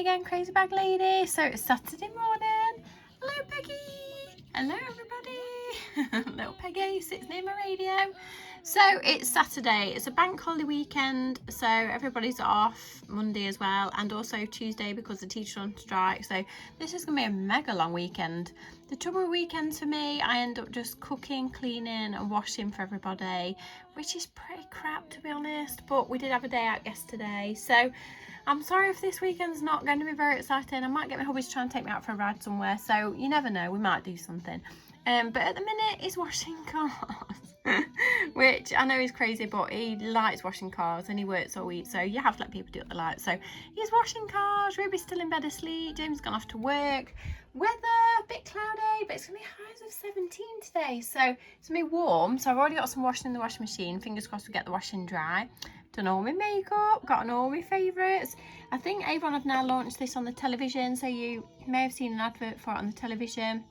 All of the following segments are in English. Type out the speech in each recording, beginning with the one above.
again, Crazy Bag Lady. So it's Saturday morning. Hello, Peggy. Hello, everybody. Little Peggy sits near my radio. So it's Saturday. It's a bank holiday weekend, so everybody's off. Monday as well, and also Tuesday because the teachers are on strike. So this is gonna be a mega long weekend. The trouble with weekends for me, I end up just cooking, cleaning and washing for everybody, which is pretty crap to be honest, but we did have a day out yesterday, so I'm sorry if this weekend's not going to be very exciting. I might get my hubby to try and take me out for a ride somewhere, so you never know, we might do something. But at the minute he's washing cars, which I know is crazy, but he likes washing cars and he works all week, so you have to let people do what they like. So he's washing cars, Ruby's still in bed asleep, James gone off to work. Weather a bit cloudy, but it's gonna be highs of 17 today, so it's gonna be warm. So I've already got some washing in the washing machine. Fingers crossed we get the washing dry. Done all my makeup, gotten all my favourites. I think Avon have now launched this on the television, so you may have seen an advert for it on the television.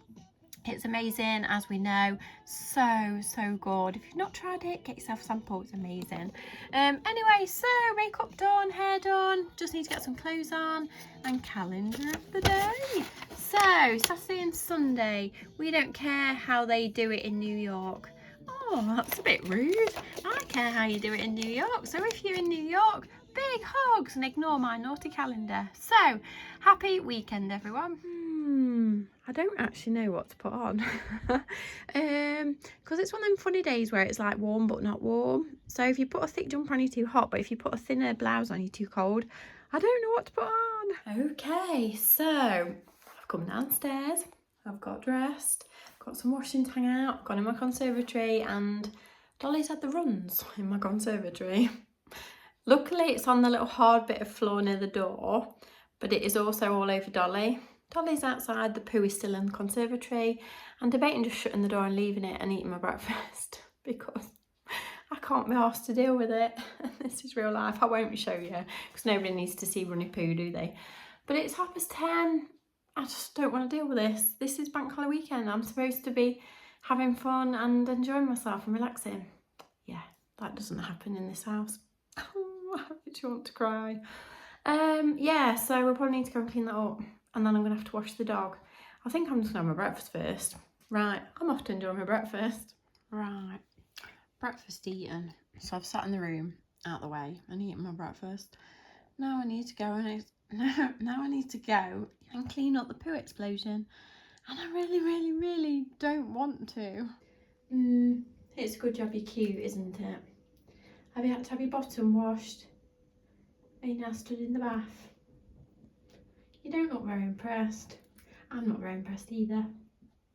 It's amazing, as we know. So good. If you've not tried it, get yourself a sample. It's amazing. Anyway, so makeup done, hair done. Just need to get some clothes on and calendar of the day. So Saturday and Sunday, we don't care how they do it in New York. Oh, that's a bit rude. I care how you do it in New York. So if you're in New York, big hugs and ignore my naughty calendar. So happy weekend, everyone. I don't actually know what to put on because it's one of them funny days where it's like warm but not warm. So if you put a thick jumper on, you're too hot, but if you put a thinner blouse on, you're too cold. I don't know what to put on. Okay, so I've come downstairs, I've got dressed, got some washing to hang out, gone in my conservatory, and Dolly's had the runs in my conservatory. Luckily it's on the little hard bit of floor near the door, but it is also all over Dolly. Dolly's outside, the poo is still in the conservatory. I'm debating just shutting the door and leaving it and eating my breakfast because I can't be asked to deal with it. This is real life. I won't show you because nobody needs to see runny poo, do they? But it's 10:30. I just don't want to deal with this. This is bank holiday weekend. I'm supposed to be having fun and enjoying myself and relaxing. Yeah, that doesn't happen in this house. Oh, I actually want to cry. Yeah, so we'll probably need to go and clean that up. And then I'm going to have to wash the dog. I think I'm just going to have my breakfast first. Right, I'm off to enjoy my breakfast. Right, breakfast eaten. So I've sat in the room, out the way, and eaten my breakfast. Now I need to go and now I need to go and clean up the poo explosion. And I really don't want to. It's a good job you're cute, isn't it? Have you had to have your bottom washed? Are you now stood in the bath? You don't look very impressed. I'm not very impressed either.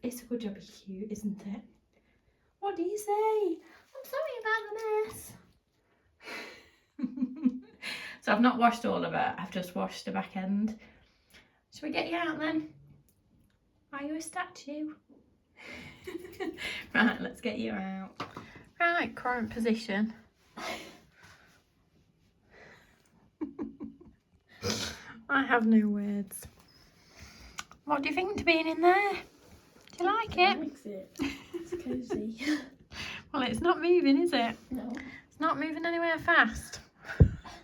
It's a good job you're cute, isn't it? What do you say? I'm sorry about the mess. So I've not washed all of it. I've just washed the back end. Shall we get you out then? Are you a statue? Right, let's get you out. Right, current position. I have no words. What do you think to being in there? Do you like it? Likes it. It's cosy. Well, it's not moving, is it? No. It's not moving anywhere fast.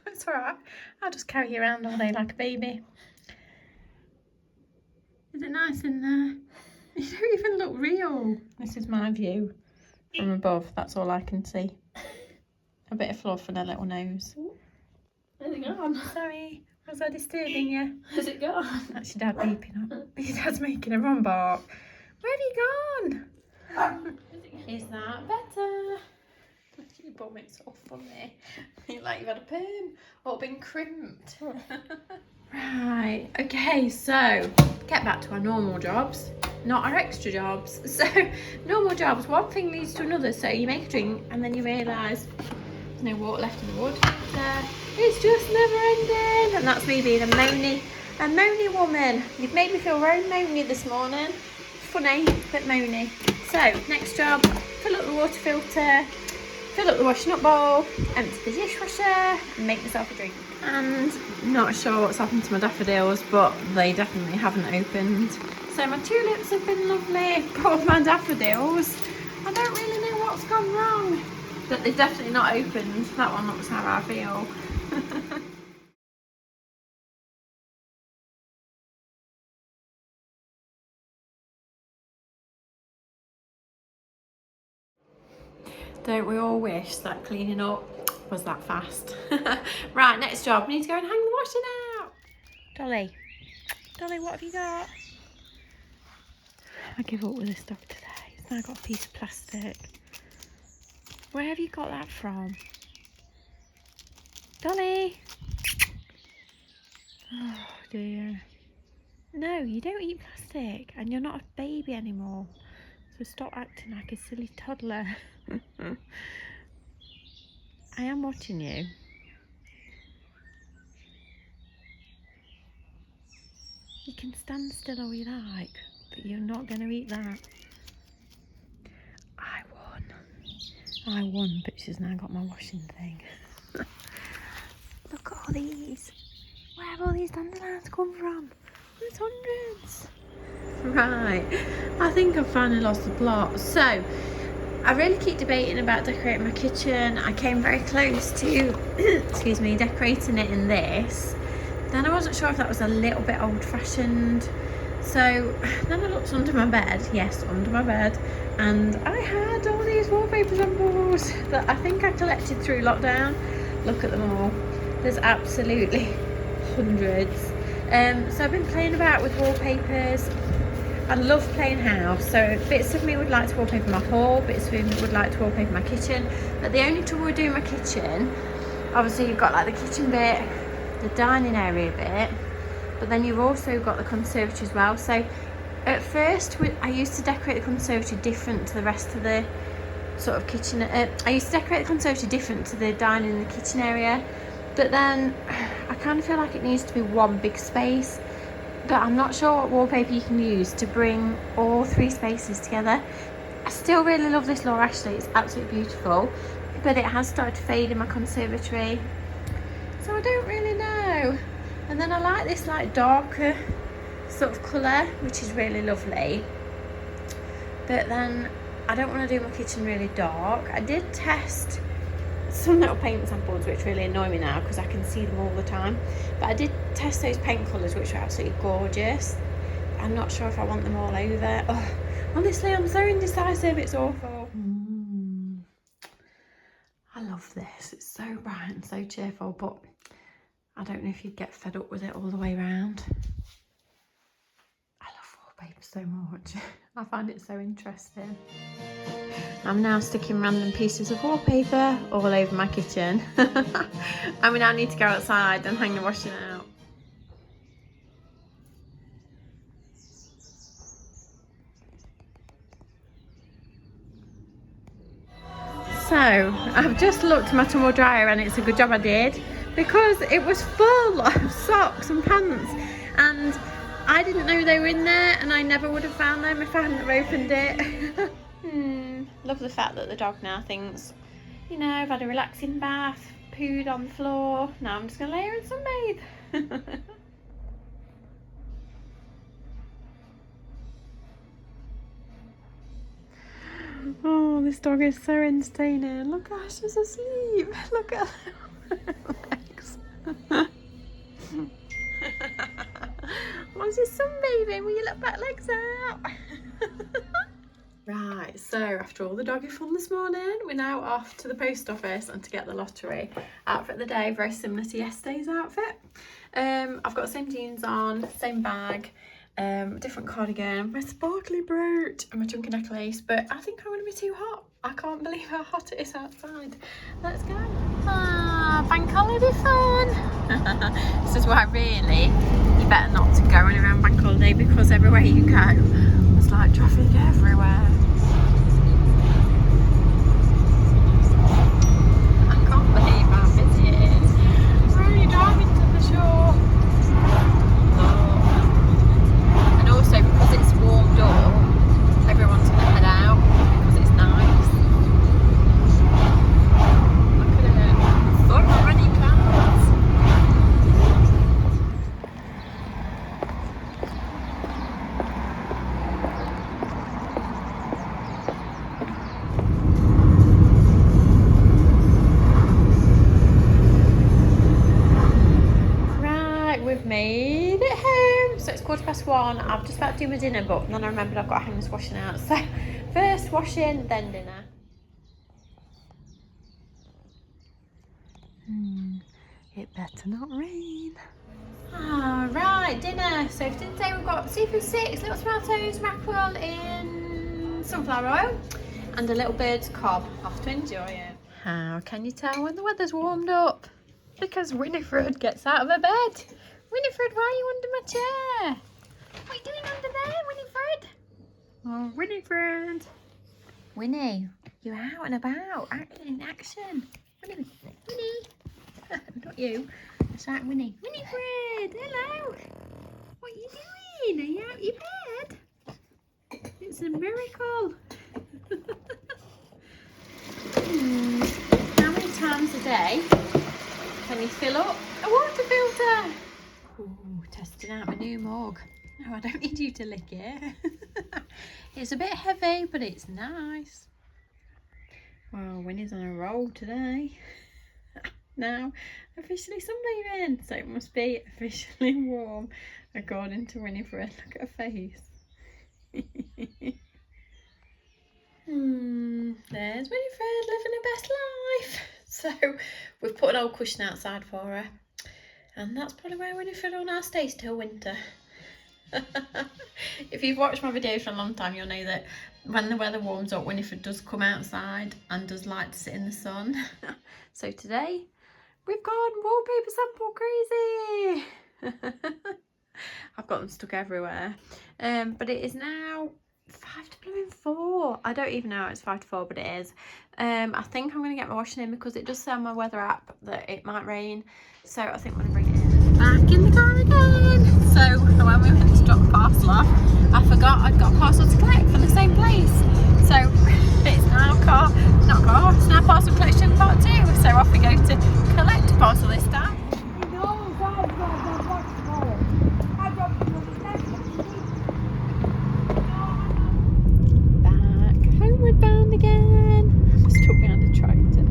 It's alright. I'll just carry you around all day like a baby. Is it nice in there? You don't even look real. This is my view from above. That's all I can see. A bit of fluff and a little nose. Where's it gone? Sorry. Was I disturbing you? Has it gone? That's your dad beeping up. Your dad's making a run bark. Where have you gone? Is that better? Your bum is so funny. You like you've had a perm or been crimped. Right, okay, so get back to our normal jobs, not our extra jobs. So normal jobs, one thing leads to another. So you make a drink and then you realise there's no water left in the wood. It's just never ending, and that's me being a moany woman. You've made me feel very moany this morning. Funny, but moany. So next job, fill up the water filter, fill up the washing up bowl, empty the dishwasher, and make myself a drink. And not sure what's happened to my daffodils, but they definitely haven't opened. So my tulips have been lovely, but my daffodils, I don't really know what's gone wrong. But they've definitely not opened. That one looks how I feel. Don't we all wish that cleaning up was that fast? Right, next job. We need to go and hang the washing out. Dolly. Dolly, what have you got? I give up with this dog today. It's now got a piece of plastic. Where have you got that from? Dolly. Oh dear. No, you don't eat plastic and you're not a baby anymore. So stop acting like a silly toddler. I am watching you. You can stand still all you like, but you're not going to eat that. I won, but she's now got my washing thing. Look at all these. Where have all these dandelions come from? There's hundreds. Right, I think I've finally lost the plot. So, I really keep debating about decorating my kitchen. I came very close to, excuse me, decorating it in this. Then I wasn't sure if that was a little bit old-fashioned. So then I looked under my bed, yes, under my bed, and I had all these wallpapers on board that I think I collected through lockdown. Look at them all. There's absolutely hundreds. So I've been playing about with wallpapers. I love playing house, so bits of me would like to wallpaper my hall, bits of me would like to wallpaper my kitchen. But the only trouble with doing my kitchen, obviously you've got like the kitchen bit, the dining area bit, but then you've also got the conservatory as well. So at first I used to decorate the conservatory different to the rest of the sort of kitchen. I used to decorate the conservatory different to the dining and the kitchen area, but then I kind of feel like it needs to be one big space. But I'm not sure what wallpaper you can use to bring all three spaces together. I still really love this Laura Ashley, it's absolutely beautiful, but it has started to fade in my conservatory, so I don't really know. And then I like this like darker sort of colour, which is really lovely, but then I don't want to do my kitchen really dark. I did test some little paint samples which really annoy me now because I can see them all the time, but I did test those paint colours which are absolutely gorgeous. I'm not sure if I want them all over. Oh, honestly, I'm so indecisive, it's awful. I love this, it's so bright and so cheerful, but I don't know if you'd get fed up with it all the way around. I love wallpaper so much. I find it so interesting. I'm now sticking random pieces of wallpaper all over my kitchen. And we now need to go outside and hang the washing out. So, I've just looked at my tumble dryer and it's a good job I did, because it was full of socks and pants and I didn't know they were in there, and I never would have found them if I hadn't have opened it. Love the fact that the dog now thinks, you know, I've had a relaxing bath, pooed on the floor, now I'm just going to lay her and sunbathe. Oh, this dog is so entertaining. Look how she's asleep. Look at her legs. What's this sunbathing with your little back legs out? Right, so after all the doggy fun this morning, we're now off to the post office and to get the lottery. Outfit of the day, very similar to yesterday's outfit. I've got the same jeans on, same bag, different cardigan, my sparkly brooch and my chunky necklace, but I think I'm going to be too hot. I can't believe how hot it is outside. Let's go. Ah, bank holiday fun. This is why really you better not to go around bank holiday, because everywhere you go there's like traffic everywhere. I can't believe how busy it is. We're only driving to the shore. Oh. And also because it's warmed up, everyone's going to head out because it's nice. Look at it. So many cars. Made it home, so it's 1:15. I'm just about to do my dinner, but then I remembered I've got to hang this washing out, so first washing, then dinner. It better not rain. Right, dinner. So for dinner today we've got seafood sticks, little tomatoes, mackerel in sunflower oil, and a little bird's cob. Off to enjoy it. How can you tell when the weather's warmed up? Because Winifred gets out of her bed. Winifred, why are you under my chair? What are you doing under there, Winifred? Oh, Winifred. Winnie, you're out and about, in action. Winnie. Not you. It's like Winnie. Winifred, hello. What are you doing? Are you out your bed? It's a miracle. How many times a day can you fill up a water filter? Ooh, testing out my new mug. No, I don't need you to lick it. It's a bit heavy, but it's nice. Well, Winnie's on a roll today. Now, officially sunbathing, so it must be officially warm, according to Winifred. Look at her face. There's Winifred living her best life. So, we've put an old cushion outside for her, and that's probably where Winifred will now stay till winter. If you've watched my videos for a long time, you'll know that when the weather warms up, Winifred does come outside and does like to sit in the sun. So today we've gone wallpaper sample crazy. I've got them stuck everywhere, but it is now 5 to 4. I don't even know it's 5 to 4, but it is. I think I'm going to get my washing in because it does say on my weather app that it might rain, so I think I'm going to bring it in. Back in the car again. So when we went to drop the parcel off, I forgot I'd got a parcel to collect from the same place. So it's now it's now parcel collection part 2. So off we go to collect a parcel this time. Back homeward bound again. I'm stuck behind a tractor.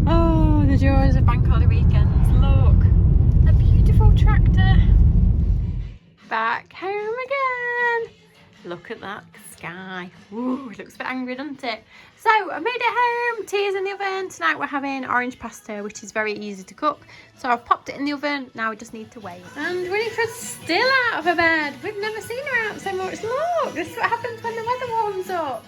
Oh, the joys of bank holiday weekends. Look, a beautiful tractor. Back home again. Look at that sky. Ooh, it looks a bit angry, doesn't it? So I made it home. Tea is in the oven. Tonight we're having orange pasta, which is very easy to cook. So I've popped it in the oven. Now we just need to wait. And Winifred's still out of her bed. We've never seen her out so much. Look, this is what happens when the weather warms up.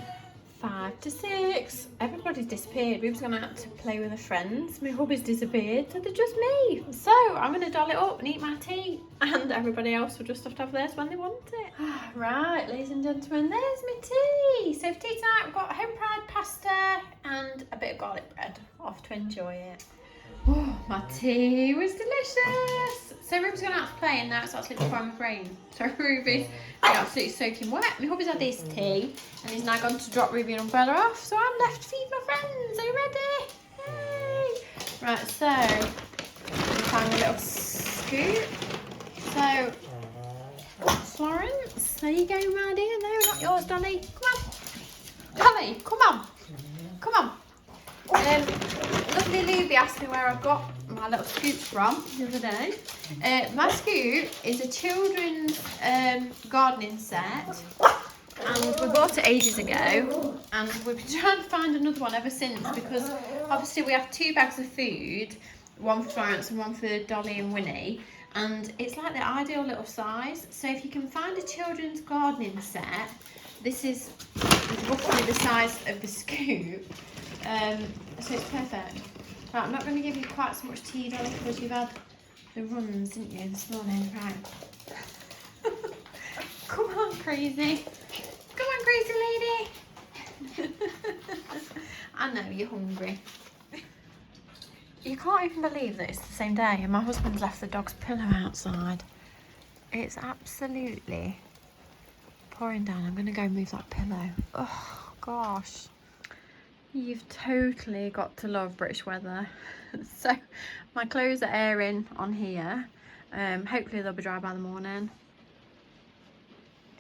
5 to 6. Everybody's disappeared. We was going out to play with her friends. My hubby's disappeared, so they're just me. So I'm going to doll it up and eat my tea, and everybody else will just have to have theirs when they want it. Right, ladies and gentlemen, there's my tea. So for tea tonight, we've got home-fried pasta and a bit of garlic bread. Off to enjoy it. Oh, my tea was delicious. So Ruby's gone out to play, and now it's absolutely pouring with rain. So Ruby's absolutely soaking wet. My hubby's had his tea, and he's now gone to drop Ruby an umbrella off. So I'm left to feed my friends. Are you ready? Yay! Right, so I'm find a little scoop. So Florence, there you go, my dear. No, not yours, Dolly. Come on, Dolly. Come on. Come on. Lovely Luby asked me where I got my little scoop from the other day. My scoop is a children's gardening set, and we bought it ages ago, and we've been trying to find another one ever since, because obviously we have 2 bags of food, one for Florence and one for Dolly and Winnie, and it's like the ideal little size. So if you can find a children's gardening set, this is roughly the size of the scoop. So it's perfect. Right, I'm not going to give you quite so much tea, Dolly, because you've had the runs, didn't you, this morning? Right. Come on, crazy. Come on, crazy lady. I know, you're hungry. You can't even believe that it's the same day and my husband's left the dog's pillow outside. It's absolutely pouring down. I'm going to go move that pillow. Oh, gosh. You've totally got to love British weather. So my clothes are airing on here. Hopefully they'll be dry by the morning.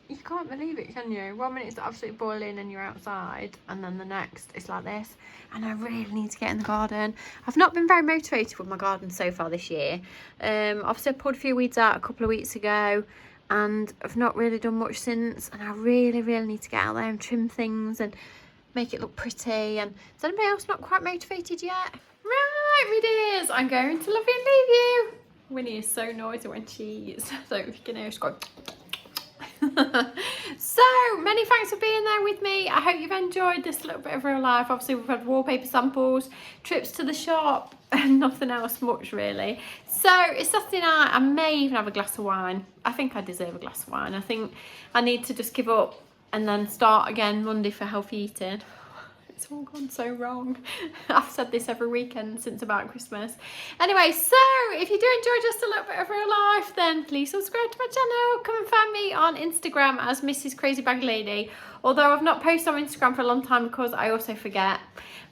You can't believe it, can you? 1 minute it's absolutely boiling and you're outside, and then the next it's like this. And I really need to get in the garden. I've not been very motivated with my garden so far this year. Obviously I pulled a few weeds out a couple of weeks ago, and I've not really done much since, and I really need to get out there and trim things and make it look pretty. And is anybody else not quite motivated yet? Right, Right, my dears, I'm going to love you and leave you. Winnie is so noisy when she eats, so if you can hear her, she's going. So many thanks for being there with me. I hope you've enjoyed this little bit of real life. Obviously we've had wallpaper samples, trips to the shop, and nothing else much really. So it's Saturday night. I may even have a glass of wine. I think I deserve a glass of wine. I think I need to just give up and then start again Monday for healthy eating. It's all gone so wrong. I've said this every weekend since about Christmas. Anyway, so if you do enjoy just a little bit of real life, then please subscribe to my channel. Come and find me on Instagram as mrscrazybaglady. Although I've not posted on Instagram for a long time because I also forget.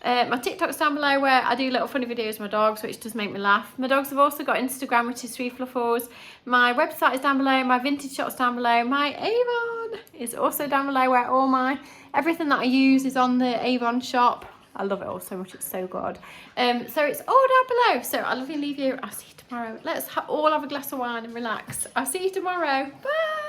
My TikTok's down below where I do little funny videos with my dogs, which does make me laugh. My dogs have also got Instagram, which is 3fluffles. My website is down below. My vintage shop's down below. My Avon is also down below where all my everything that I use is on the Avon shop. I love it all so much. It's so good. So it's all down below. So I love you, leave you. I'll see you tomorrow. Let's all have a glass of wine and relax. I'll see you tomorrow. Bye.